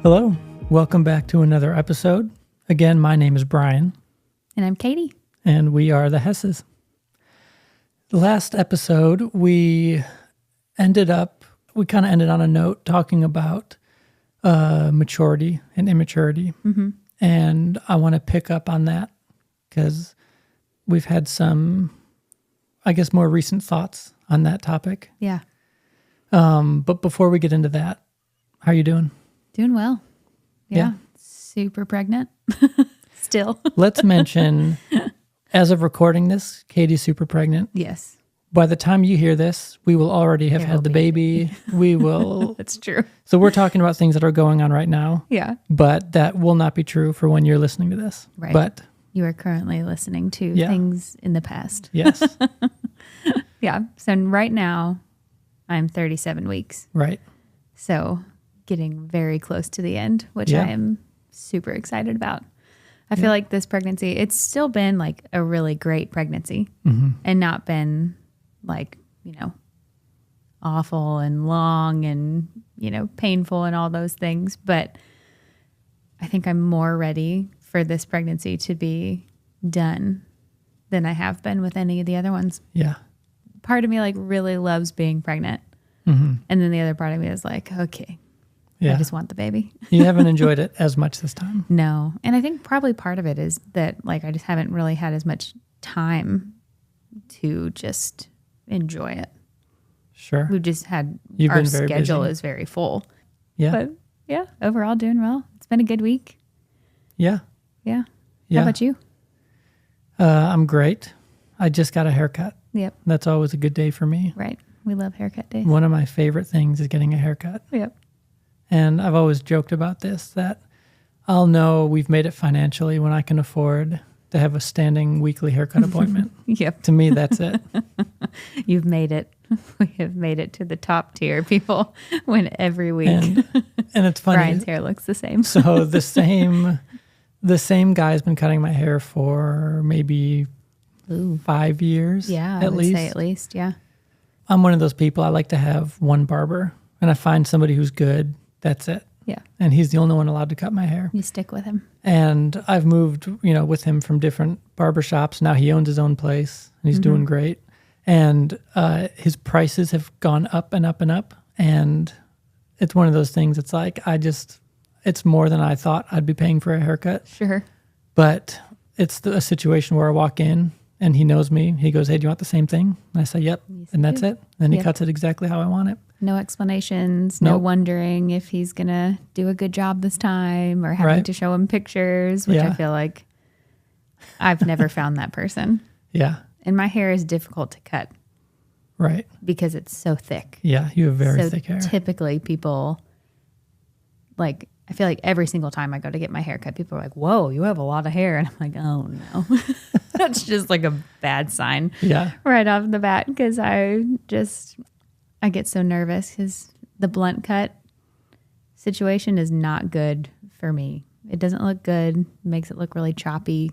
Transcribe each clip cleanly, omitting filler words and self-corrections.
Hello, welcome back to another episode. Again, my name is Brian. And I'm Katie. And we are the Hesses. The last episode, we kind of ended on a note talking about maturity and immaturity. Mm-hmm. And I want to pick up on that because we've had some, I guess, more recent thoughts on that topic. Yeah. But before we get into that, how are you doing? Doing well. Yeah. Super pregnant. Still. Let's mention, as of recording this, Katie's super pregnant. Yes. By the time you hear this, we will already have had the baby. We will. That's true. So we're talking about things that are going on right now. Yeah. But that will not be true for when you're listening to this. Right. But you are currently listening to things in the past. Yes. Yeah. So right now, I'm 37 weeks. Right. So getting very close to the end, which I am super excited about. I feel like this pregnancy, it's still been like a really great pregnancy and not been like, awful and long and, painful and all those things. But I think I'm more ready for this pregnancy to be done than I have been with any of the other ones. Yeah. Part of me like really loves being pregnant. Mm-hmm. And then the other part of me is like, okay, I just want the baby. You haven't enjoyed it as much this time. No. And I think probably part of it is that like I just haven't really had as much time to just enjoy it. Sure. We've just had Our schedule busy. is very full. Yeah. But yeah, overall doing well. It's been a good week. Yeah. Yeah. Yeah. How about you? I'm great. I just got a haircut. Yep. That's always a good day for me. Right. We love haircut days. One of my favorite things is getting a haircut. Yep. And I've always joked about this, that I'll know we've made it financially when I can afford to have a standing weekly haircut appointment. Yep. To me, that's it. You've made it. We have made it to the top tier people when every week And it's funny. Brian's hair looks the same. So the same guy's been cutting my hair for maybe 5 years. Yeah, I would say at least, yeah. I'm one of those people, I like to have one barber, and I find somebody who's good. That's it. Yeah. And he's the only one allowed to cut my hair. You stick with him. And I've moved, with him from different barbershops. Now he owns his own place and he's doing great. And his prices have gone up and up and up. And it's one of those things, it's like, it's more than I thought I'd be paying for a haircut. Sure. But it's a situation where I walk in and he knows me. He goes, "Hey, do you want the same thing?" And I say, "Yep." And that's it. And he cuts it exactly how I want it. No explanations, no wondering if he's going to do a good job this time or having to show him pictures, which I feel like I've never found that person. Yeah. And my hair is difficult to cut. Right. Because it's so thick. Yeah, you have very thick hair. Typically people, like, I feel like every single time I go to get my hair cut, people are like, "Whoa, you have a lot of hair." And I'm like, oh no. That's just like a bad sign right off the bat because I get so nervous because the blunt cut situation is not good for me. It doesn't look good. It makes it look really choppy.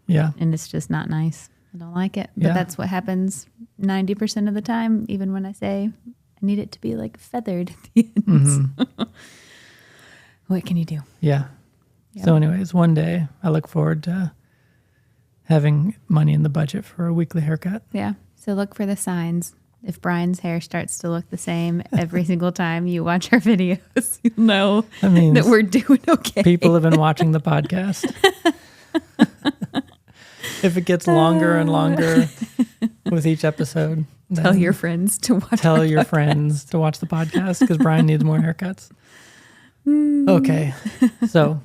Yeah. And it's just not nice. I don't like it. But that's what happens 90% of the time, even when I say I need it to be like feathered at the ends. Mm-hmm. What can you do? Yeah. So anyways, one day I look forward to having money in the budget for a weekly haircut. Yeah. So look for the signs. If Brian's hair starts to look the same every single time you watch our videos, you'll know that we're doing okay. People have been watching the podcast. If it gets longer and longer with each episode, tell your friends to watch the podcast because Brian needs more haircuts. Okay. So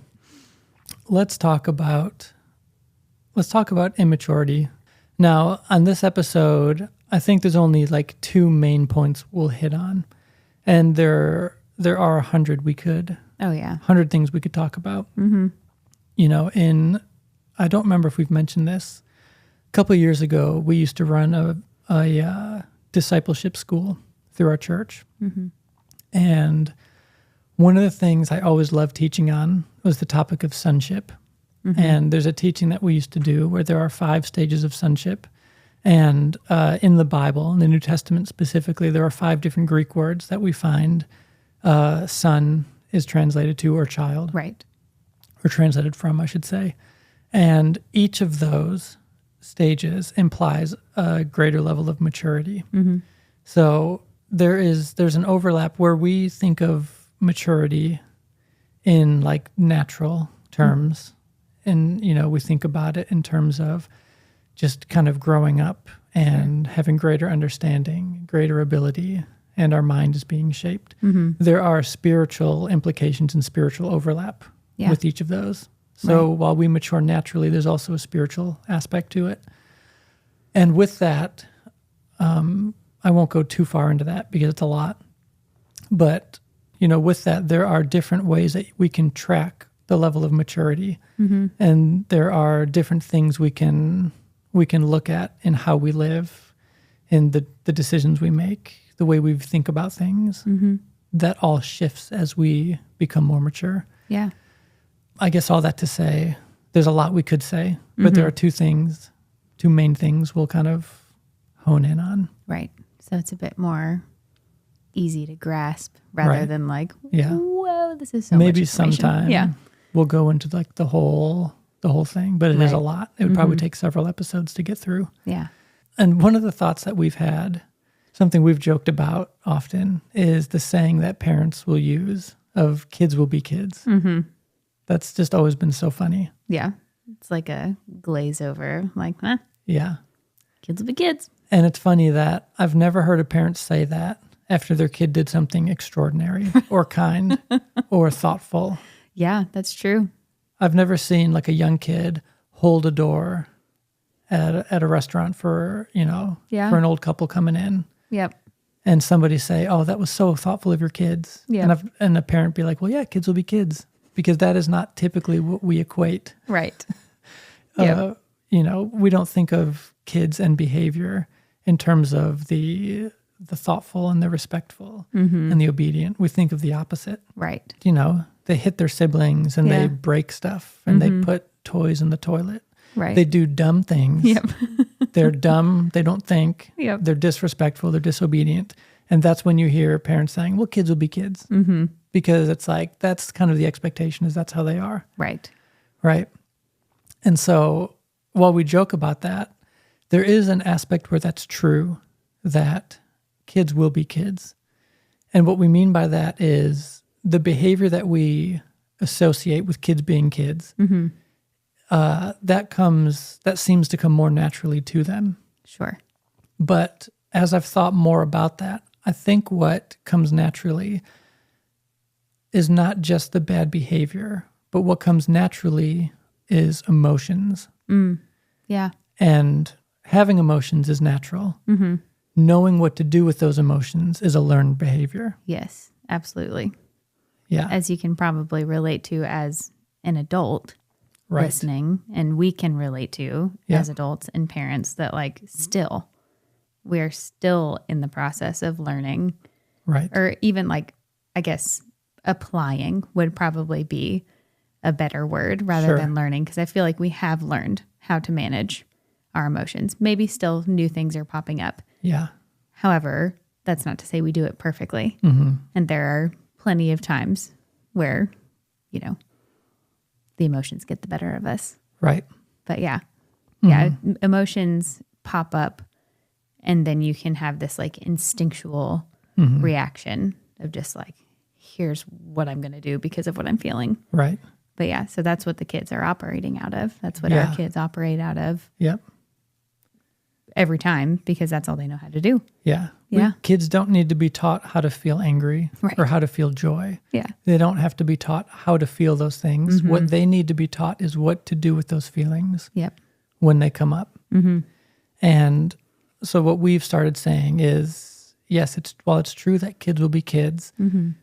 let's talk about immaturity. Now, on this episode, I think there's only like 2 main points we'll hit on. And there are 100 we could. Oh, yeah. 100 things we could talk about. Mm-hmm. I don't remember if we've mentioned this. A couple of years ago, we used to run a discipleship school through our church. Mm-hmm. And one of the things I always loved teaching on was the topic of sonship. Mm-hmm. And there's a teaching that we used to do where there are 5 stages of sonship. And in the Bible, in the New Testament specifically, there are 5 different Greek words that we find son is translated to, or child. Right. Or translated from, I should say. And each of those stages implies a greater level of maturity. Mm-hmm. So there's an overlap where we think of maturity in like natural terms. And, we think about it in terms of just kind of growing up and having greater understanding, greater ability, and our mind is being shaped. Mm-hmm. There are spiritual implications and spiritual overlap with each of those. So while we mature naturally, there's also a spiritual aspect to it. And with that, I won't go too far into that because it's a lot. But, with that, there are different ways that we can track the level of maturity. Mm-hmm. And there are different things we can look at in how we live, in the decisions we make, the way we think about things. Mm-hmm. That all shifts as we become more mature. Yeah. I guess all that to say, there's a lot we could say, but there are two main things we'll kind of hone in on. Right. So it's a bit more easy to grasp rather than like, whoa, this is so maybe much information. Sometime we'll go into like the whole thing, but it is a lot. It would probably take several episodes to get through. Yeah. And one of the thoughts that we've had, something we've joked about often, is the saying that parents will use of kids will be kids. Mm-hmm. That's just always been so funny. Yeah. It's like a glaze over, like, yeah. Kids will be kids. And it's funny that I've never heard a parent say that after their kid did something extraordinary or kind or thoughtful. Yeah, that's true. I've never seen like a young kid hold a door at a restaurant for, for an old couple coming in. Yep. And somebody say, "Oh, that was so thoughtful of your kids." Yeah. And a parent be like, "Well, yeah, kids will be kids," because that is not typically what we equate. Right. We don't think of kids and behavior in terms of the thoughtful and the respectful and the obedient. We think of the opposite. Right. They hit their siblings and they break stuff and they put toys in the toilet. Right. They do dumb things. Yep. They're dumb. They don't think. Yep. They're disrespectful. They're disobedient. And that's when you hear parents saying, "Well, kids will be kids." Mm-hmm. Because it's like, that's kind of the expectation, is that's how they are. Right. Right. And so while we joke about that, there is an aspect where that's true, that kids will be kids. And what we mean by that is the behavior that we associate with kids being kids, that seems to come more naturally to them. Sure. But as I've thought more about that, I think what comes naturally is not just the bad behavior, but what comes naturally is emotions. Yeah. And having emotions is natural. Mm-hmm. Knowing what to do with those emotions is a learned behavior. Yes, absolutely. Yeah. As you can probably relate to as an adult listening, and we can relate to as adults and parents, that like we're still in the process of learning. Right. Or even like, I guess, applying would probably be a better word rather than learning, because I feel like we have learned how to manage our emotions. Maybe still new things are popping up. Yeah. However, that's not to say we do it perfectly. Mm-hmm. And there are plenty of times where, the emotions get the better of us. Right. But emotions pop up, and then you can have this like instinctual reaction of just like, here's what I'm going to do because of what I'm feeling. Right. But so that's what the kids are operating out of. That's what our kids operate out of. Yep. Every time, because that's all they know how to do. Yeah. Yeah. Kids don't need to be taught how to feel angry or how to feel joy. Yeah. They don't have to be taught how to feel those things. Mm-hmm. What they need to be taught is what to do with those feelings when they come up. Mm-hmm. And so what we've started saying is, yes, while it's true that kids will be kids,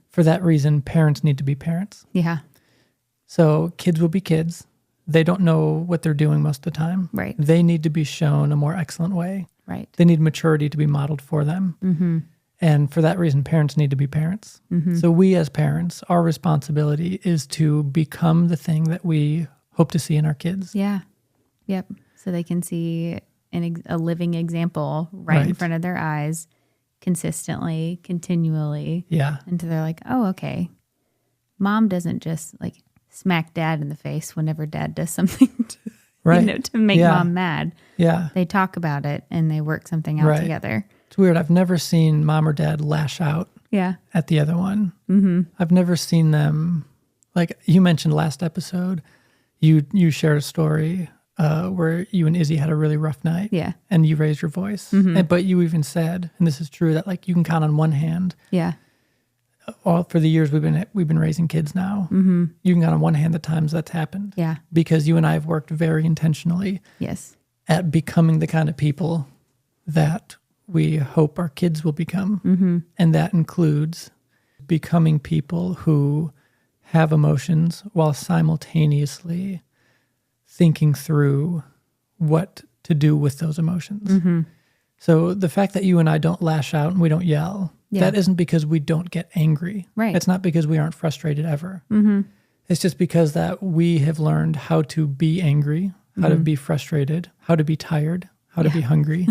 for that reason, parents need to be parents. Yeah. So kids will be kids. They don't know what they're doing most of the time. Right. They need to be shown a more excellent way. Right. They need maturity to be modeled for them. Mm-hmm. And for that reason, parents need to be parents. Mm-hmm. So we as parents, our responsibility is to become the thing that we hope to see in our kids. Yeah. Yep. So they can see a living example right in front of their eyes, consistently, continually. Yeah. Until they're like, oh, okay. mom doesn't just like smack dad in the face whenever dad does something to make mom mad. Yeah. They talk about it and they work something out together. It's weird. I've never seen mom or dad lash out at the other one. Mm-hmm. I've never seen them, like you mentioned last episode, you shared a story where you and Izzy had a really rough night. Yeah. And you raised your voice. Mm-hmm. But you even said, and this is true, that like you can count on one hand. Yeah. All for the years we've been raising kids now, you can count on one hand the times that's happened. Yeah. Because you and I have worked very intentionally at becoming the kind of people that we hope our kids will become. Mm-hmm. And that includes becoming people who have emotions while simultaneously thinking through what to do with those emotions. Mm-hmm. So the fact that you and I don't lash out and we don't yell, that isn't because we don't get angry. Right. It's not because we aren't frustrated ever. Mm-hmm. It's just because that we have learned how to be angry, how to be frustrated, how to be tired, how to be hungry,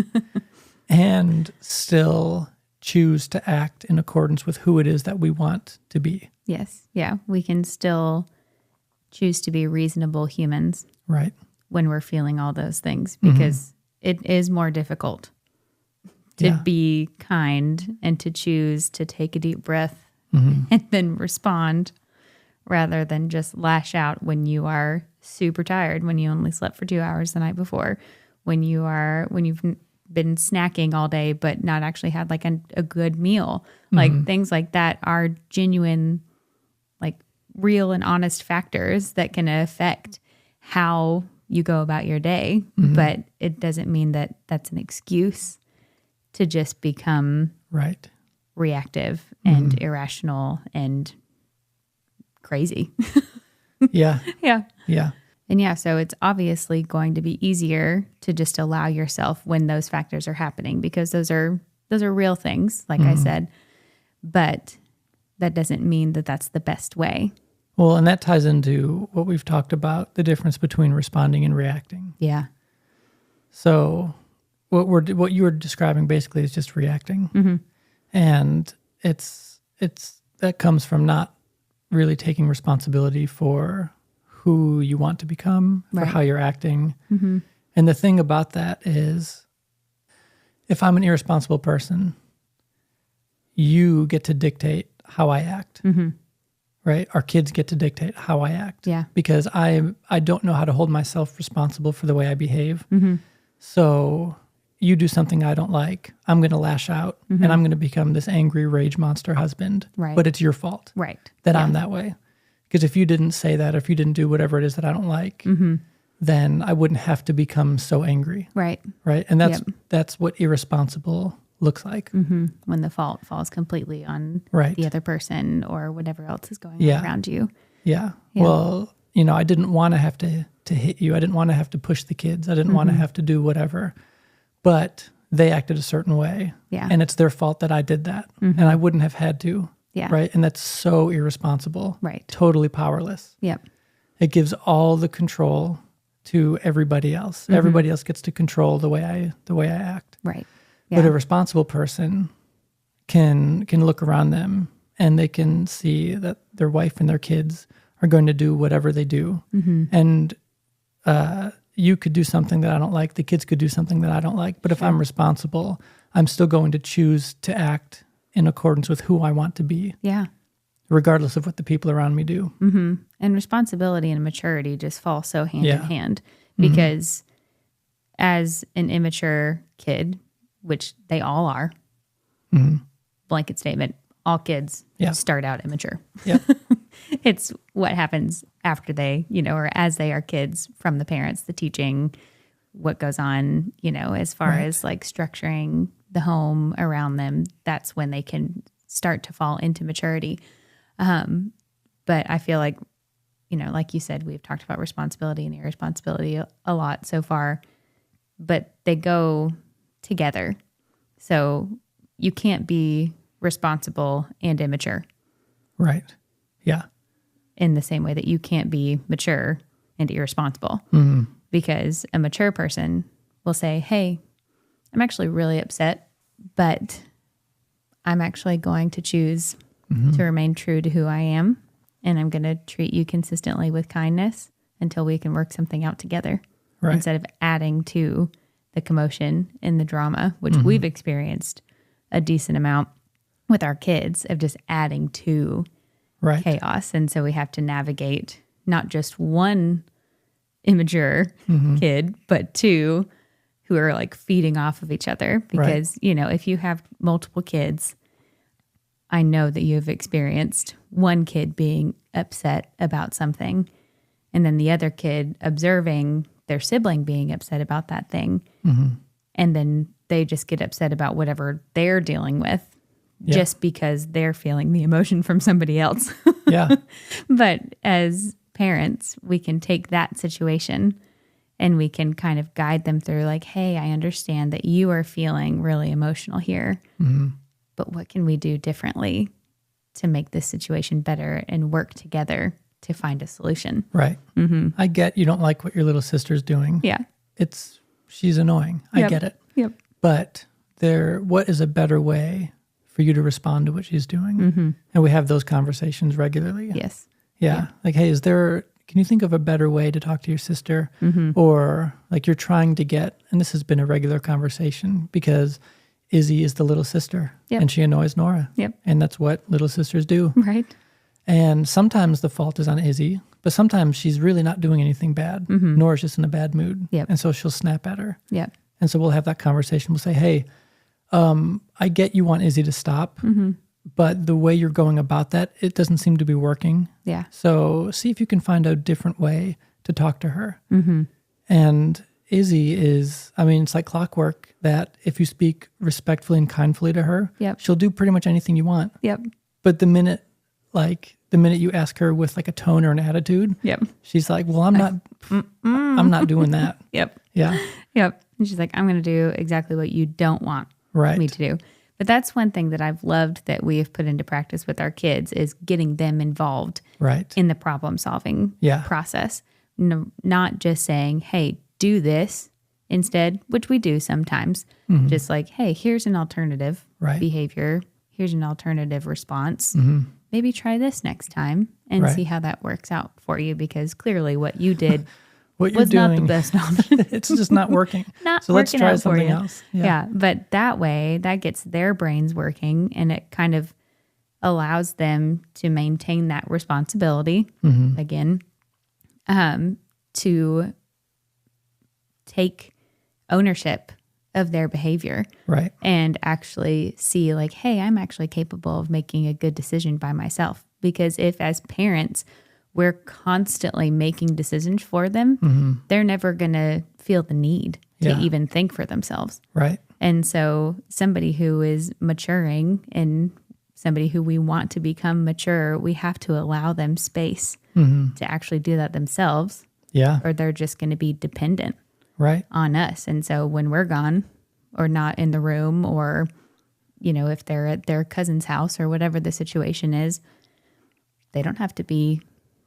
and still choose to act in accordance with who it is that we want to be. Yes. Yeah. We can still choose to be reasonable humans. Right. When we're feeling all those things, because it is more difficult to be kind and to choose to take a deep breath and then respond rather than just lash out when you are super tired, when you only slept for 2 hours the night before, when you've been snacking all day but not actually had like a good meal. Like things like that are genuine, like real and honest factors that can affect how you go about your day, but it doesn't mean that that's an excuse to just become reactive and irrational and crazy. Yeah. And so it's obviously going to be easier to just allow yourself when those factors are happening, because those are real things, like I said, but that doesn't mean that that's the best way. Well, and that ties into what we've talked about, the difference between responding and reacting. Yeah. So what you were describing basically is just reacting. And it's that comes from not really taking responsibility for who you want to become, for how you're acting. And the thing about that is, if I'm an irresponsible person, you get to dictate how I act. Right? Our kids get to dictate how I act. Yeah. Because I don't know how to hold myself responsible for the way I behave. So you do something I don't like, I'm going to lash out and I'm going to become this angry rage monster husband. Right. But it's your fault that I'm that way. Because if you didn't say that, if you didn't do whatever it is that I don't like, then I wouldn't have to become so angry. Right. Right. And that's what irresponsible looks like. When the fault falls completely on the other person or whatever else is going on around you. Yeah. Well, I didn't want to have to hit you. I didn't want to have to push the kids. I didn't want to have to do whatever. But they acted a certain way. Yeah. And it's their fault that I did that. And I wouldn't have had to. Yeah. Right. And that's so irresponsible. Right. Totally powerless. Yep. It gives all the control to everybody else. Everybody else gets to control the way I act. Right. Yeah. But a responsible person can look around them and they can see that their wife and their kids are going to do whatever they do. And you could do something that I don't like. The kids could do something that I don't like. But if I'm responsible, I'm still going to choose to act in accordance with who I want to be. Yeah. Regardless of what the people around me do. And responsibility and maturity just fall so hand in hand. Because as an immature kid, which they all are, blanket statement, all kids start out immature. Yep. It's what happens after they, or as they are kids from the parents, the teaching, what goes on, as far as like structuring the home around them. That's when they can start to fall into maturity. But I feel like, like you said, we've talked about responsibility and irresponsibility a lot so far, but they go together. So you can't be responsible and immature. Right. Yeah. In the same way that you can't be mature and irresponsible. Because a mature person will say, hey, I'm actually really upset, but I'm actually going to choose to remain true to who I am and I'm going to treat you consistently with kindness until we can work something out together. Right. Instead of adding to the commotion and the drama, which we've experienced a decent amount with our kids of just adding to chaos. And so we have to navigate not just one immature kid, but two who are like feeding off of each other. Because, you know, if you have multiple kids, I know that you have experienced one kid being upset about something and then the other kid observing their sibling being upset about that thing. And then they just get upset about whatever they're dealing with just because they're feeling the emotion from somebody else. But as parents, we can take that situation and we can kind of guide them through like, hey, I understand that you are feeling really emotional here, but what can we do differently to make this situation better and work together to find a solution? Right. I get you don't like what your little sister's doing. Yeah. She's annoying. I get it. But what is a better way for you to respond to what she's doing? And we have those conversations regularly. Yes. Yeah. Like, hey, can you think of a better way to talk to your sister? Or like you're trying to get, and this has been a regular conversation because Izzy is the little sister and she annoys Nora. And that's what little sisters do. Right. And sometimes the fault is on Izzy, but sometimes she's really not doing anything bad. Nora's just in a bad mood. And so she'll snap at her. And so we'll have that conversation. We'll say, hey, I get you want Izzy to stop, but the way you're going about that, it doesn't seem to be working. So see if you can find a different way to talk to her. And Izzy it's like clockwork that if you speak respectfully and kindly to her, she'll do pretty much anything you want. But the minute you ask her with like a tone or an attitude, she's like, well, I'm not doing that. And she's like, I'm going to do exactly what you don't want me to do. But that's one thing that I've loved that we have put into practice with our kids is getting them involved in the problem solving process. No, not just saying, hey, do this instead, which we do sometimes. Just like, hey, here's an alternative behavior. Here's an alternative response. Maybe try this next time and see how that works out for you, because clearly what you did was not the best option. It's just not working. So let's try something else. But that way, that gets their brains working and it kind of allows them to maintain that responsibility again, to take ownership of their behavior. And actually see like, hey, I'm actually capable of making a good decision by myself. Because if as parents, we're constantly making decisions for them, they're never going to feel the need to even think for themselves. And so somebody who is maturing and somebody who we want to become mature, we have to allow them space to actually do that themselves. Or they're just going to be dependent on us. And so when we're gone or not in the room, or, you know, if they're at their cousin's house or whatever the situation is, they don't have to be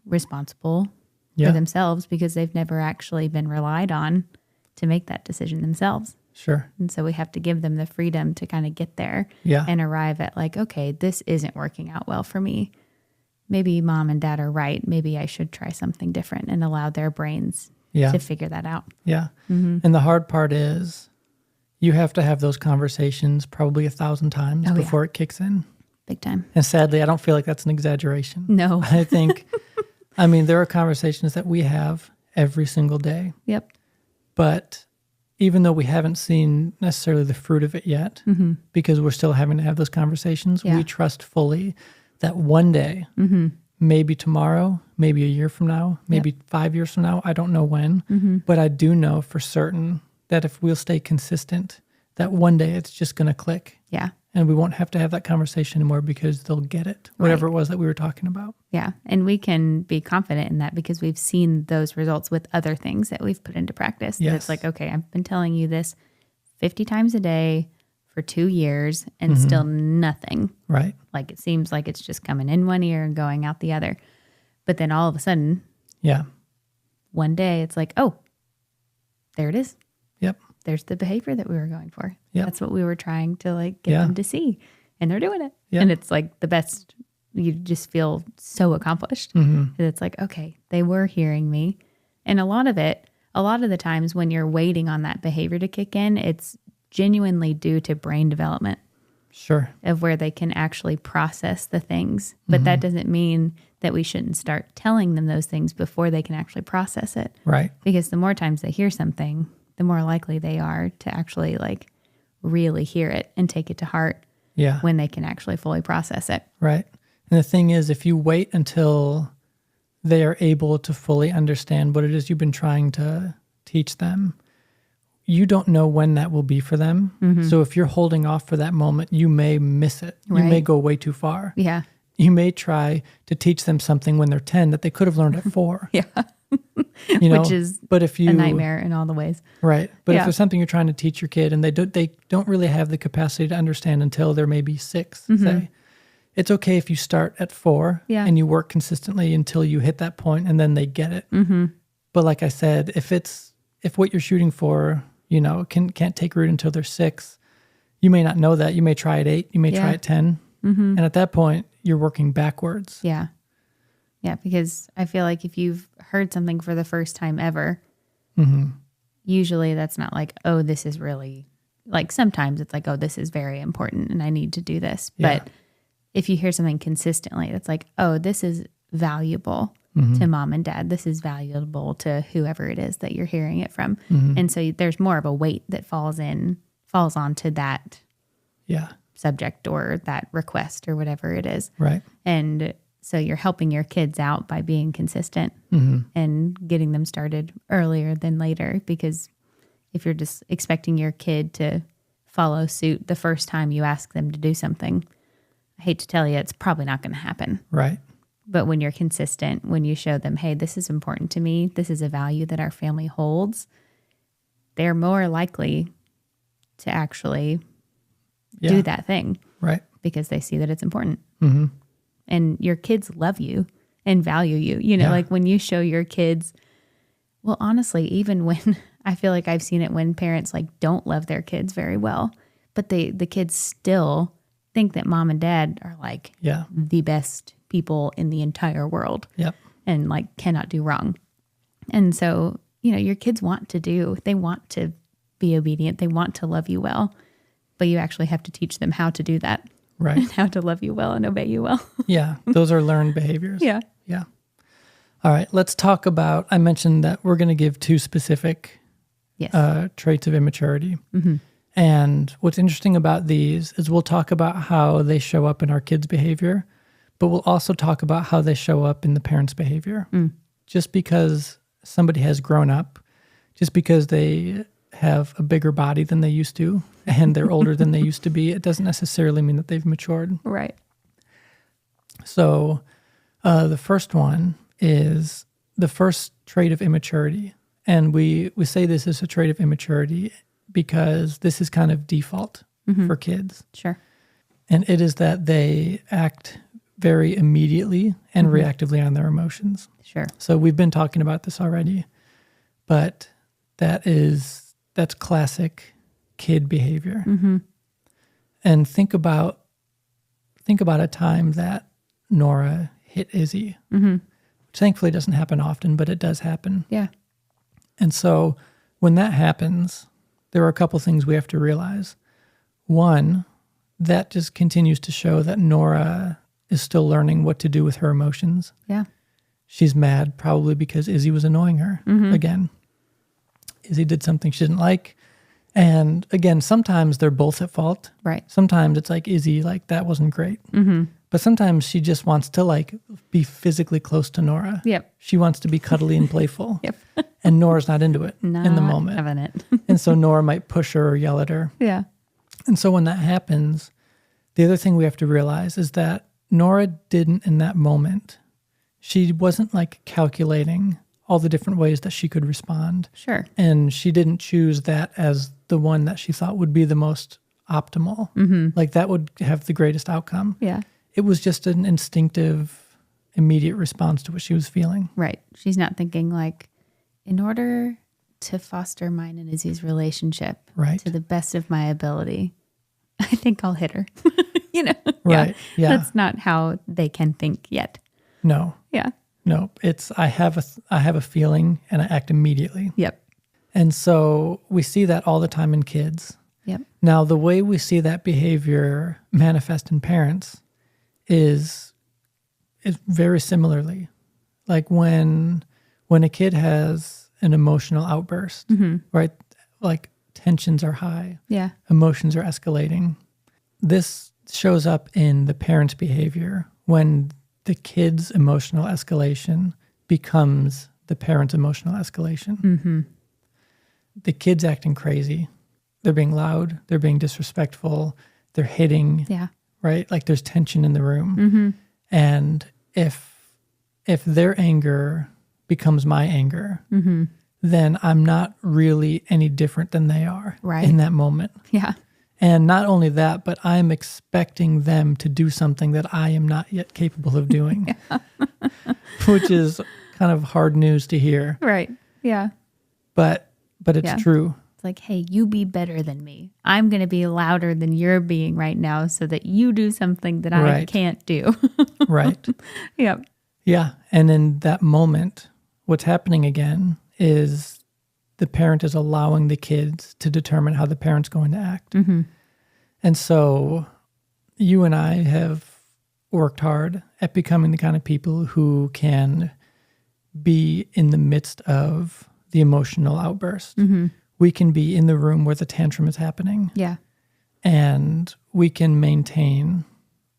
responsible for themselves because they've never actually been relied on to make that decision themselves. And so we have to give them the freedom to kind of get there and arrive at like, okay, this isn't working out well for me. Maybe mom and dad are right. Maybe I should try something different, and allow their brains to figure that out. And the hard part is you have to have those conversations probably 1,000 times before it kicks in. Big time. And sadly, I don't feel like that's an exaggeration. No. I think, there are conversations that we have every single day. But even though we haven't seen necessarily the fruit of it yet, because we're still having to have those conversations, we trust fully that one day, maybe tomorrow, maybe a year from now, maybe 5 years from now, I don't know when, but I do know for certain that if we'll stay consistent, that one day it's just going to click. And we won't have to have that conversation anymore because they'll get it, whatever it was that we were talking about. And we can be confident in that because we've seen those results with other things that we've put into practice. It's like, okay, I've been telling you this 50 times a day for 2 years and still nothing. Like it seems like it's just coming in one ear and going out the other. But then all of a sudden, one day it's like, oh, there it is. There's the behavior that we were going for. That's what we were trying to like get them to see. And they're doing it. And it's like the best you just feel so accomplished. It's like, okay, they were hearing me. And a lot of the times when you're waiting on that behavior to kick in, it's genuinely due to brain development. Sure. Of where they can actually process the things. But that doesn't mean that we shouldn't start telling them those things before they can actually process it. Right. Because the more times they hear something, the more likely they are to actually like really hear it and take it to heart. Yeah. When they can actually fully process it. Right. And the thing is, if you wait until they are able to fully understand what it is you've been trying to teach them, you don't know when that will be for them. So if you're holding off for that moment, you may miss it. Right. You may go way too far. Yeah. You may try to teach them something when they're 10 that they could have learned at 4. Yeah. Which is a nightmare in all the ways. Right. But if there's something you're trying to teach your kid and they don't really have the capacity to understand until they're maybe 6, say, it's okay if you start at 4 and you work consistently until you hit that point and then they get it. But like I said, if what you're shooting for, can't take root until they're 6, you may not know that. You may try at 8, you may try at 10. And at that point, you're working backwards. Yeah. Yeah, because I feel like if you've heard something for the first time ever, usually that's not like, oh, this is really, like sometimes it's like, oh, this is very important and I need to do this. Yeah. But if you hear something consistently, it's like, oh, this is valuable to mom and dad. This is valuable to whoever it is that you're hearing it from. And so there's more of a weight that falls onto that subject or that request or whatever it is. Right. And so you're helping your kids out by being consistent and getting them started earlier than later, because if you're just expecting your kid to follow suit the first time you ask them to do something, I hate to tell you, it's probably not going to happen. Right. But when you're consistent, when you show them, hey, this is important to me, this is a value that our family holds, they're more likely to actually do that thing. Right. Because they see that it's important. And your kids love you and value you. Like when you show your kids, well, honestly, even when I feel like I've seen it when parents like don't love their kids very well, but the kids still think that mom and dad are like the best people in the entire world and like cannot do wrong. And so, your kids they want to be obedient. They want to love you well, but you actually have to teach them how to do that. Right. And how to love you well and obey you well. Yeah. Those are learned behaviors. Yeah. Yeah. All right. Let's talk about, I mentioned that we're going to give 2 specific traits of immaturity. And what's interesting about these is we'll talk about how they show up in our kids' behavior, but we'll also talk about how they show up in the parents' behavior. Just because somebody has grown up, just because they have a bigger body than they used to and they're older than they used to be, it doesn't necessarily mean that they've matured. Right. So the first one is the first trait of immaturity. And we say this is a trait of immaturity because this is kind of default for kids. Sure. And it is that they act very immediately and reactively on their emotions. Sure. So we've been talking about this already, but that's classic kid behavior. And think about a time that Nora hit Izzy, which thankfully doesn't happen often, but it does happen. Yeah. And so when that happens, there are a couple things we have to realize. One, that just continues to show that Nora is still learning what to do with her emotions. Yeah. She's mad probably because Izzy was annoying her again. Izzy did something she didn't like. And again, sometimes they're both at fault. Right. Sometimes it's like, Izzy, like, that wasn't great. But sometimes she just wants to like be physically close to Nora. Yep. She wants to be cuddly and playful. Yep. And Nora's not into it in the moment. Not having it. And so Nora might push her or yell at her. Yeah. And so when that happens, the other thing we have to realize is that Nora didn't in that moment. She wasn't like calculating all the different ways that she could respond. Sure. And she didn't choose that as the one that she thought would be the most optimal. Like that would have the greatest outcome. Yeah. It was just an instinctive, immediate response to what she was feeling. Right. She's not thinking like, in order to foster mine and Izzy's relationship to the best of my ability, I think I'll hit her. Right. Yeah. That's not how they can think yet. No. Yeah. No. It's I have a feeling and I act immediately. Yep. And so we see that all the time in kids. Yep. Now, the way we see that behavior manifest in parents is very similarly. Like when a kid has an emotional outburst, right? Like tensions are high. Yeah. Emotions are escalating. This shows up in the parent's behavior when the kid's emotional escalation becomes the parent's emotional escalation. Mm-hmm. The kid's acting crazy. They're being loud. They're being disrespectful. They're hitting. Yeah. Right? Like there's tension in the room. Mm-hmm. And if their anger becomes my anger, then I'm not really any different than they are in that moment. Yeah. And not only that, but I'm expecting them to do something that I am not yet capable of doing, which is kind of hard news to hear. Right. Yeah. But it's true. It's like, hey, you be better than me. I'm going to be louder than you're being right now so that you do something that I can't do. Right. Yep. Yeah. And in that moment, what's happening again is the parent is allowing the kids to determine how the parent's going to act. Mm-hmm. And so you and I have worked hard at becoming the kind of people who can be in the midst of the emotional outburst. Mm-hmm. We can be in the room where the tantrum is happening. Yeah. And we can maintain,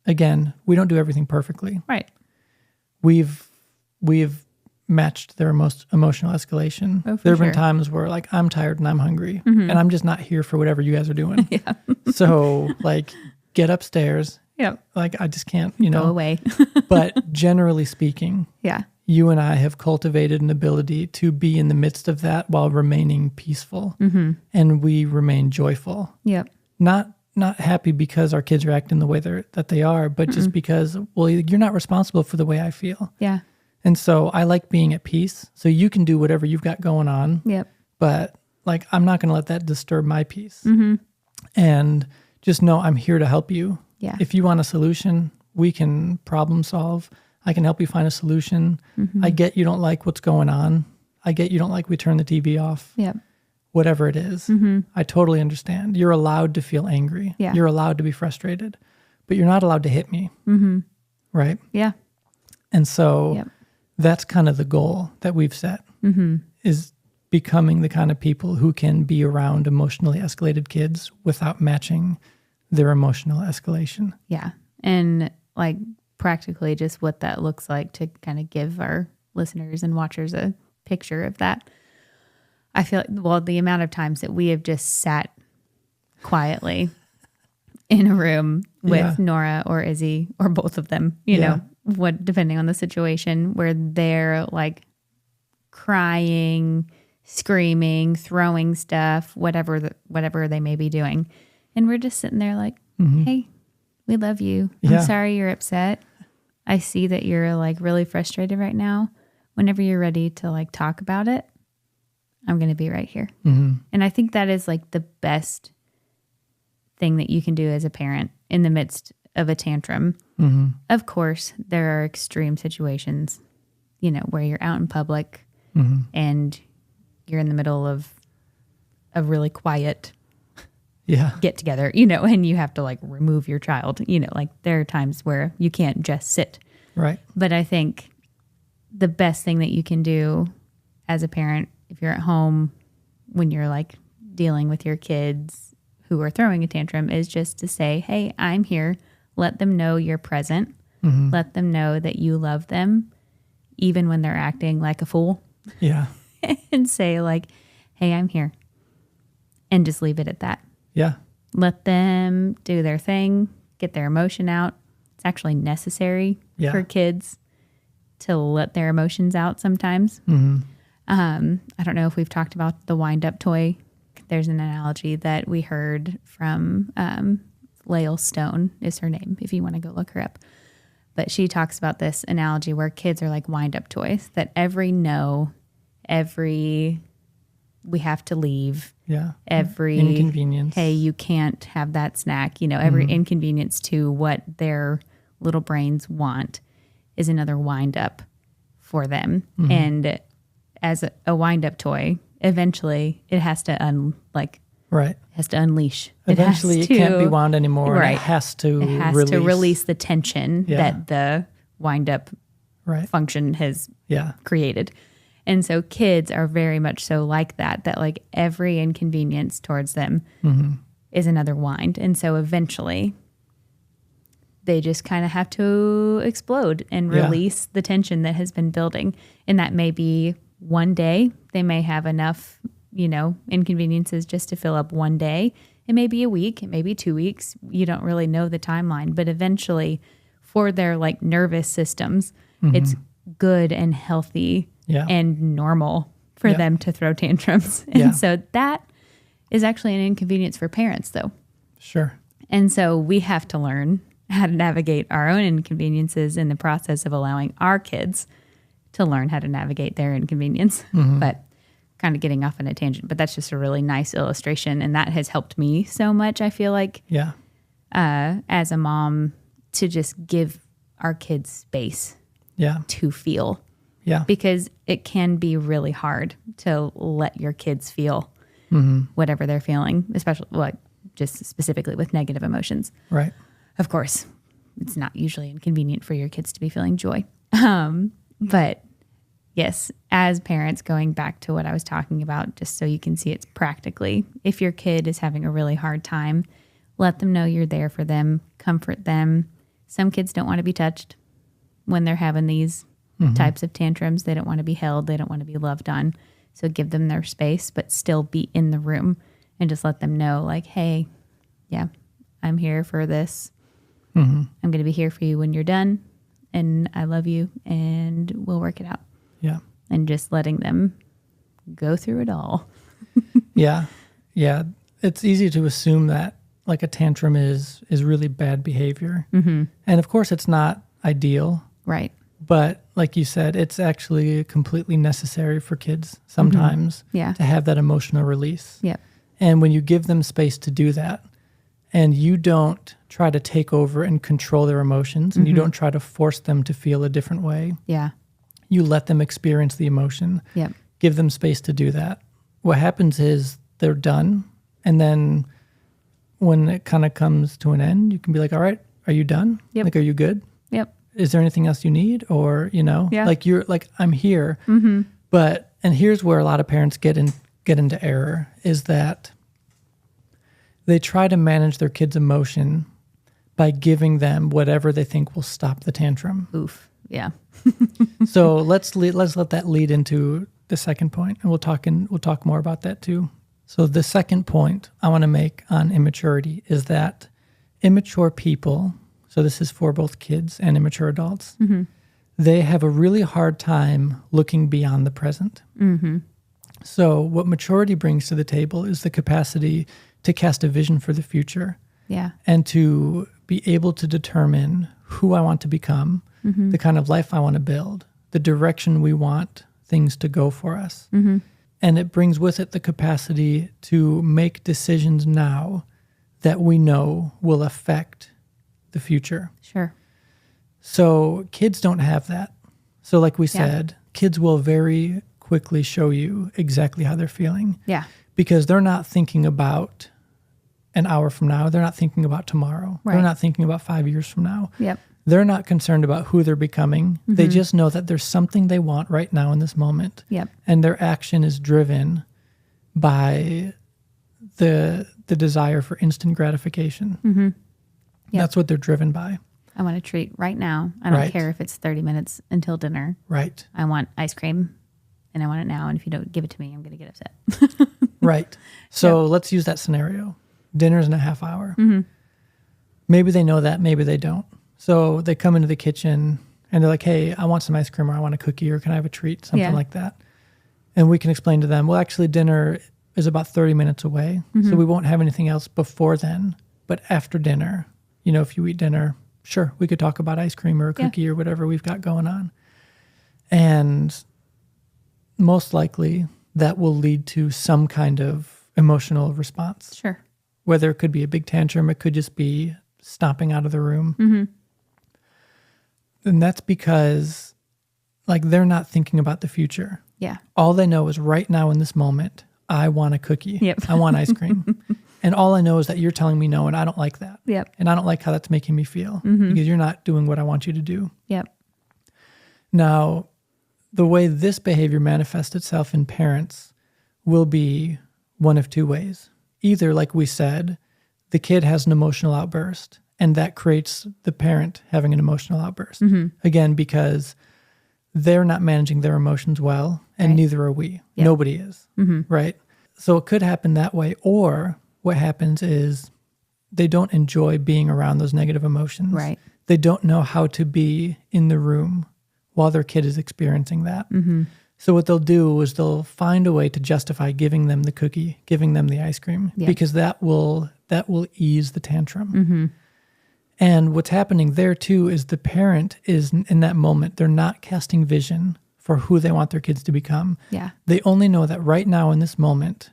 again, we don't do everything perfectly. Right. We've matched their emotional escalation. There have been times where like I'm tired and I'm hungry and I'm just not here for whatever you guys are doing. Yeah. So like get upstairs. Yeah. Like I just can't, go away. But generally speaking, you and I have cultivated an ability to be in the midst of that while remaining peaceful, and we remain joyful. Yep. Not happy because our kids are acting the way that they are, but just because, well, you're not responsible for the way I feel. Yeah. And so I like being at peace. So you can do whatever you've got going on. Yep. But like, I'm not going to let that disturb my peace. Mm-hmm. And just know I'm here to help you. Yeah. If you want a solution, we can problem solve. I can help you find a solution. Mm-hmm. I get you don't like what's going on. I get you don't like we turn the TV off. Yep. Whatever it is. Mm-hmm. I totally understand. You're allowed to feel angry. Yeah. You're allowed to be frustrated. But you're not allowed to hit me. Mm-hmm. Right? Yeah. And so that's kind of the goal that we've set, is becoming the kind of people who can be around emotionally escalated kids without matching their emotional escalation. Yeah. And like practically just what that looks like to kind of give our listeners and watchers a picture of that. I feel like, well, the amount of times that we have just sat quietly in a room with Nora or Izzy or both of them, you know, what, depending on the situation, where they're like crying, screaming, throwing stuff, whatever they may be doing. And we're just sitting there like, hey, we love you. I'm sorry you're upset. I see that you're like really frustrated right now. Whenever you're ready to like talk about it, I'm going to be right here. Mm-hmm. And I think that is like the best thing that you can do as a parent in the midst of a tantrum. Mm-hmm. Of course, there are extreme situations, you know, where you're out in public and you're in the middle of a really quiet get together, you know, and you have to like remove your child, you know, like there are times where you can't just sit. Right. But I think the best thing that you can do as a parent, if you're at home when you're like dealing with your kids who are throwing a tantrum, is just to say, hey, I'm here. Let them know you're present. Mm-hmm. Let them know that you love them, even when they're acting like a fool. Yeah. And say like, hey, I'm here. And just leave it at that. Yeah. Let them do their thing, get their emotion out. It's actually necessary for kids to let their emotions out sometimes. Mm-hmm. I don't know if we've talked about the wind-up toy. There's an analogy that we heard from Lael Stone is her name, if you want to go look her up. But she talks about this analogy where kids are like wind-up toys, that every no, every we have to leave. Yeah. Every inconvenience. Hey, you can't have that snack. Every inconvenience to what their little brains want is another wind up for them. And as a wind up toy, eventually it has to has to unleash. Eventually it can't be wound anymore. Right. And it has to release the tension that the wind up function has created. And so kids are very much so like that like every inconvenience towards them is another wind. And so eventually they just kind of have to explode and release the tension that has been building. And that may be one day. They may have enough, inconveniences just to fill up one day. It may be a week. It may be 2 weeks. You don't really know the timeline. But eventually, for their nervous systems, it's good and healthy and normal for them to throw tantrums. And so that is actually an inconvenience for parents, though. Sure. And so we have to learn how to navigate our own inconveniences in the process of allowing our kids to learn how to navigate their inconvenience. But kind of getting off on a tangent, but that's just a really nice illustration. And that has helped me so much, I feel like, as a mom, to just give our kids space to feel. Yeah. Because it can be really hard to let your kids feel whatever they're feeling, especially just specifically with negative emotions. Right. Of course, it's not usually inconvenient for your kids to be feeling joy. But yes, as parents, going back to what I was talking about, just so you can see it's practically, if your kid is having a really hard time, let them know you're there for them, comfort them. Some kids don't want to be touched when they're having these types of tantrums. They don't want to be held. They don't want to be loved on. So give them their space, but still be in the room and just let them know hey, I'm here for this. I'm going to be here for you when you're done, and I love you, and we'll work it out. Yeah. And just letting them go through it all. Yeah. It's easy to assume that a tantrum is really bad behavior. And of course it's not ideal. Right. But like you said, it's actually completely necessary for kids sometimes to have that emotional release. Yep. And when you give them space to do that, and you don't try to take over and control their emotions, and you don't try to force them to feel a different way. Yeah. You let them experience the emotion. Yep. Give them space to do that. What happens is they're done. And then when it kind of comes to an end, you can be all right, are you done? Yep. Are you good? Yep. Is there anything else you need? Or, you're I'm here. But, and here's where a lot of parents get into error, is that they try to manage their kids' emotion by giving them whatever they think will stop the tantrum. Oof. Yeah. So let's let that lead into the second point, and we'll talk more about that too. So the second point I want to make on immaturity is that immature people, so this is for both kids and immature adults, they have a really hard time looking beyond the present. So what maturity brings to the table is the capacity to cast a vision for the future. Yeah. And to be able to determine who I want to become, the kind of life I want to build, the direction we want things to go for us. And it brings with it the capacity to make decisions now that we know will affect the future. Sure. So kids don't have that. So like we said, kids will very quickly show you exactly how they're feeling. Yeah. Because they're not thinking about an hour from now. They're not thinking about tomorrow. Right. They're not thinking about 5 years from now. Yep. They're not concerned about who they're becoming. They just know that there's something they want right now in this moment. Yep. And their action is driven by the desire for instant gratification. Yep. That's what they're driven by. I want a treat right now. I don't care if it's 30 minutes until dinner. Right. I want ice cream, and I want it now. And if you don't give it to me, I'm going to get upset. Right. So let's use that scenario. Dinner's in a half hour. Maybe they know that. Maybe they don't. So they come into the kitchen and they're like, hey, I want some ice cream, or I want a cookie, or can I have a treat? Something like that. And we can explain to them, well, actually dinner is about 30 minutes away. So we won't have anything else before then. But after dinner, if you eat dinner, sure, we could talk about ice cream or a cookie or whatever we've got going on. And most likely that will lead to some kind of emotional response. Sure. Whether it could be a big tantrum, it could just be stomping out of the room. Mm-hmm. And that's because like they're not thinking about the future. Yeah. All they know is right now in this moment, I want a cookie. Yep. I want ice cream. And all I know is that you're telling me no, and I don't like that. Yep. And I don't like how that's making me feel because you're not doing what I want you to do. Yep. Now, the way this behavior manifests itself in parents will be one of two ways. Either, like we said, the kid has an emotional outburst, and that creates the parent having an emotional outburst. Again, because they're not managing their emotions well, and neither are we. Yep. Nobody is, right? So it could happen that way. Or what happens is they don't enjoy being around those negative emotions. Right. They don't know how to be in the room while their kid is experiencing that. So what they'll do is they'll find a way to justify giving them the cookie, giving them the ice cream, because that will ease the tantrum. And what's happening there too is the parent is in that moment, they're not casting vision for who they want their kids to become. Yeah. They only know that right now in this moment,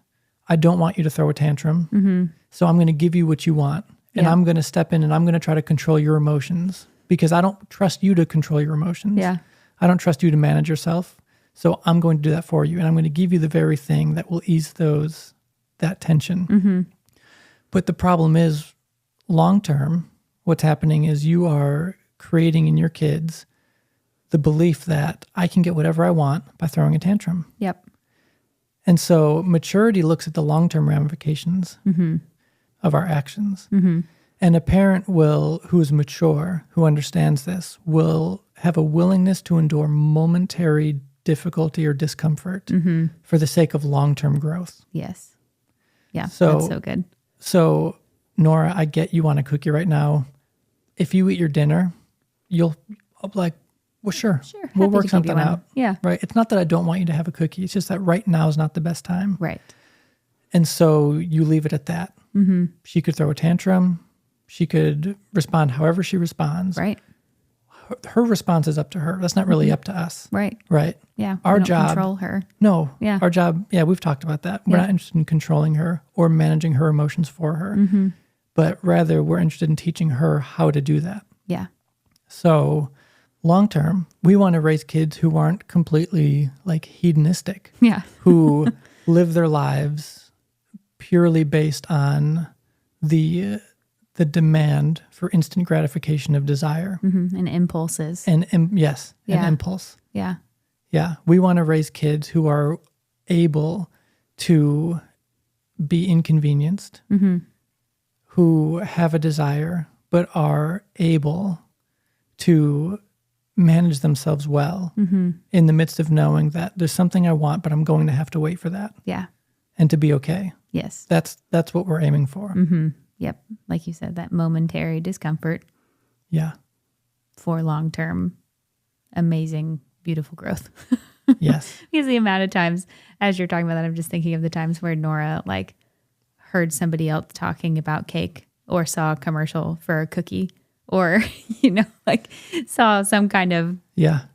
I don't want you to throw a tantrum. So I'm going to give you what you want. And I'm going to step in and I'm going to try to control your emotions because I don't trust you to control your emotions. Yeah. I don't trust you to manage yourself. So I'm going to do that for you. And I'm going to give you the very thing that will ease that tension. But the problem is long term, what's happening is you are creating in your kids the belief that I can get whatever I want by throwing a tantrum. Yep. And so maturity looks at the long-term ramifications of our actions. And a parent who is mature, who understands this, will have a willingness to endure momentary difficulty or discomfort for the sake of long-term growth. Yes. Yeah, so, that's so good. So, Nora, I get you want a cookie right now. If you eat your dinner, I'll be like, well, sure. We'll work something out. Yeah. Right. It's not that I don't want you to have a cookie. It's just that right now is not the best time. Right. And so you leave it at that. She could throw a tantrum. She could respond however she responds. Right. Her response is up to her. That's not really up to us. Right. Right. Yeah. Our we don't job. Control her. No. Yeah. Our job. Yeah. We've talked about that. We're not interested in controlling her or managing her emotions for her, but rather we're interested in teaching her how to do that. Yeah. So long term, we want to raise kids who aren't completely like hedonistic. Yeah. Who live their lives purely based on the demand for instant gratification of desire. And impulses. And yes, an impulse. Yeah. Yeah. We want to raise kids who are able to be inconvenienced, who have a desire, but are able to manage themselves well in the midst of knowing that there's something I want, but I'm going to have to wait for that. Yeah. And to be okay. Yes. That's what we're aiming for. Yep. Like you said, that momentary discomfort. Yeah. For long-term, amazing, beautiful growth. Yes. Because the amount of times, as you're talking about that, I'm just thinking of the times where Nora like heard somebody else talking about cake or saw a commercial for a cookie or, like saw some kind of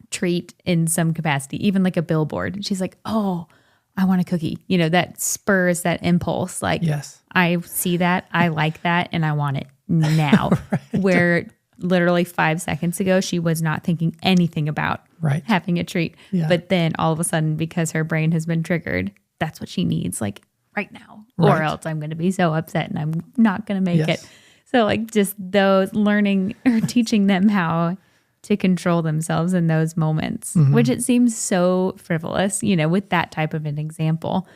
treat in some capacity, even like a billboard. And she's like, oh, I want a cookie. That spurs that impulse. Like, yes. I see that, I like that, and I want it now. Right. Where literally 5 seconds ago, she was not thinking anything about having a treat. Yeah. But then all of a sudden, because her brain has been triggered, that's what she needs, like right now. Right. Or else I'm going to be so upset and I'm not going to make it. So like just those learning or teaching them how to control themselves in those moments, which it seems so frivolous, with that type of an example.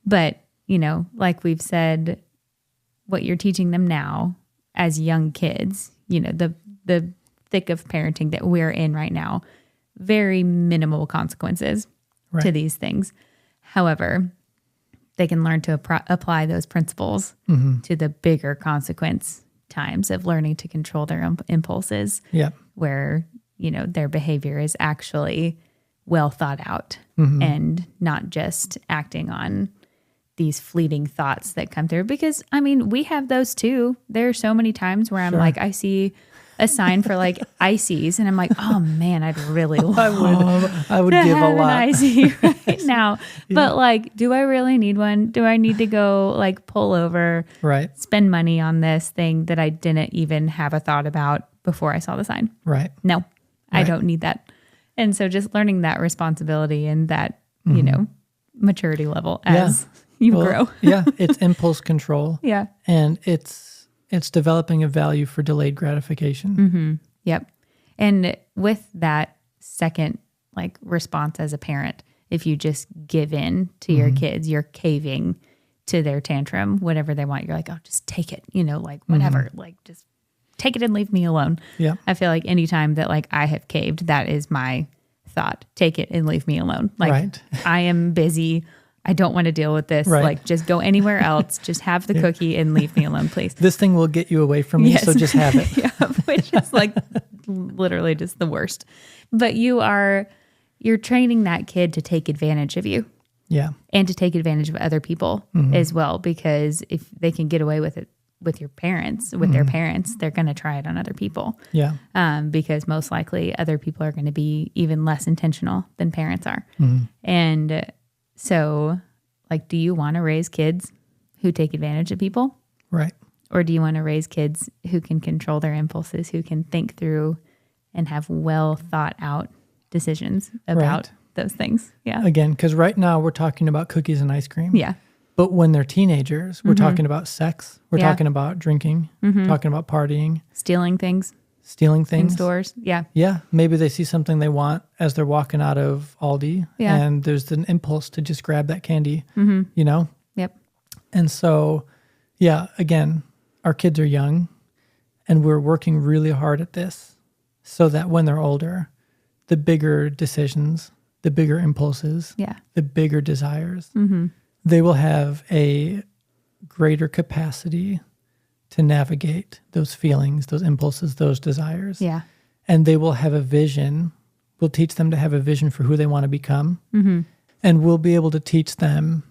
But, like we've said, what you're teaching them now as young kids, the thick of parenting that we're in right now, very minimal consequences to these things. However, they can learn to apply those principles to the bigger consequence times of learning to control their own impulses. Yeah. Where, their behavior is actually well thought out and not just acting on these fleeting thoughts that come through. Because, we have those too. There are so many times where I'm like, I see a sign for like ices, and I'm like, oh man, I'd really love I would give a lot an icy right now. Yeah. But like, do I really need one? Do I need to go like pull over, spend money on this thing that I didn't even have a thought about before I saw the sign? Right. No, I don't need that. And so just learning that responsibility and that, you know, maturity level as you grow. It's impulse control. Yeah. And it's developing a value for delayed gratification. Mm-hmm. Yep. And with that second like response as a parent, if you just give in to your kids, you're caving to their tantrum, whatever they want. You're like, oh, just take it, you know, like whatever, like just take it and leave me alone. Yeah. I feel like anytime that like I have caved, that is my thought. Take it and leave me alone. Like I am busy. I don't want to deal with this. Like just go anywhere else. Just have the cookie and leave me alone, please. This thing will get you away from me, so just have it. Which is like literally just the worst. But you're training that kid to take advantage of you. Yeah. And to take advantage of other people as well, because if they can get away with it with your parents, with their parents, they're going to try it on other people. Yeah. Because most likely other people are going to be even less intentional than parents are. And so like, do you want to raise kids who take advantage of people? Right. Or do you want to raise kids who can control their impulses, who can think through and have well thought out decisions about those things? Yeah. Again, because right now we're talking about cookies and ice cream. Yeah. But when they're teenagers, we're talking about sex. We're talking about drinking, talking about partying. Stealing things. In stores. Yeah. Yeah. Maybe they see something they want as they're walking out of Aldi. Yeah. And there's an impulse to just grab that candy, you know? Yep. And so, yeah, again, our kids are young and we're working really hard at this so that when they're older, the bigger decisions, the bigger impulses, the bigger desires, they will have a greater capacity to navigate those feelings, those impulses, those desires. Yeah. And they will have a vision. We'll teach them to have a vision for who they want to become. And we'll be able to teach them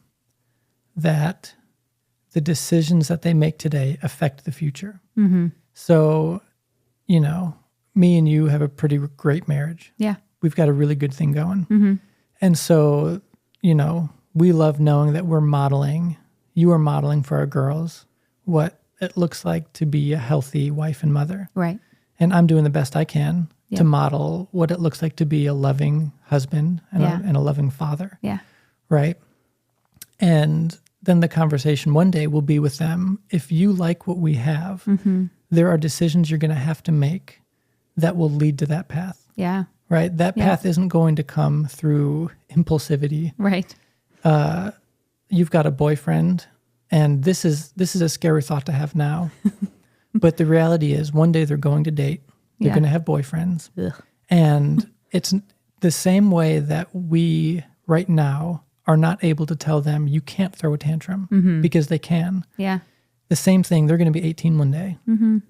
that the decisions that they make today affect the future. So, you know, me and you have a pretty great marriage. Yeah. We've got a really good thing going. And so, you know, we love knowing that you are modeling for our girls what it looks like to be a healthy wife and mother. Right. And I'm doing the best I can to model what it looks like to be a loving husband and a loving father. Yeah. Right. And then the conversation one day will be with them. If you like what we have, there are decisions you're going to have to make that will lead to that path. Yeah. Right. That path isn't going to come through impulsivity. Right. You've got a boyfriend, and this is a scary thought to have now. But the reality is one day they're going to date. They're going to have boyfriends. Ugh. And it's the same way that we right now are not able to tell them you can't throw a tantrum because they can. Yeah. The same thing, they're going to be 18 one day.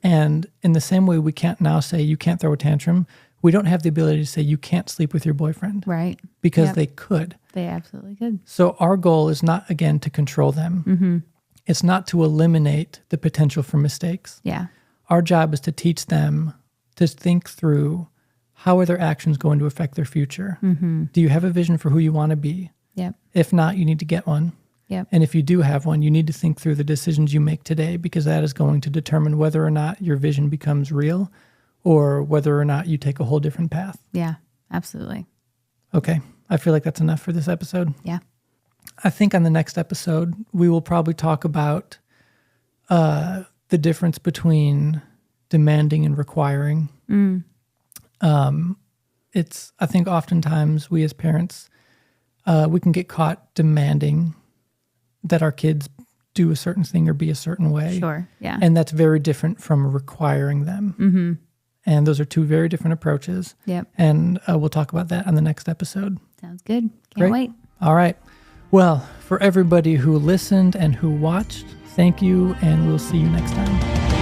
And in the same way we can't now say you can't throw a tantrum, we don't have the ability to say you can't sleep with your boyfriend. Right. Because they could. They absolutely could. So our goal is not, again, to control them. It's not to eliminate the potential for mistakes. Yeah. Our job is to teach them to think through how are their actions going to affect their future. Do you have a vision for who you want to be? Yep. If not, you need to get one. Yep. And if you do have one, you need to think through the decisions you make today, because that is going to determine whether or not your vision becomes real or whether or not you take a whole different path. Yeah, absolutely. Okay. I feel like that's enough for this episode. Yeah. I think on the next episode, we will probably talk about the difference between demanding and requiring. I think oftentimes we as parents, we can get caught demanding that our kids do a certain thing or be a certain way. Sure, yeah. And that's very different from requiring them. And those are two very different approaches. Yep. And we'll talk about that on the next episode. Sounds good. Can't wait. All right. Well, for everybody who listened and who watched, thank you, and we'll see you next time.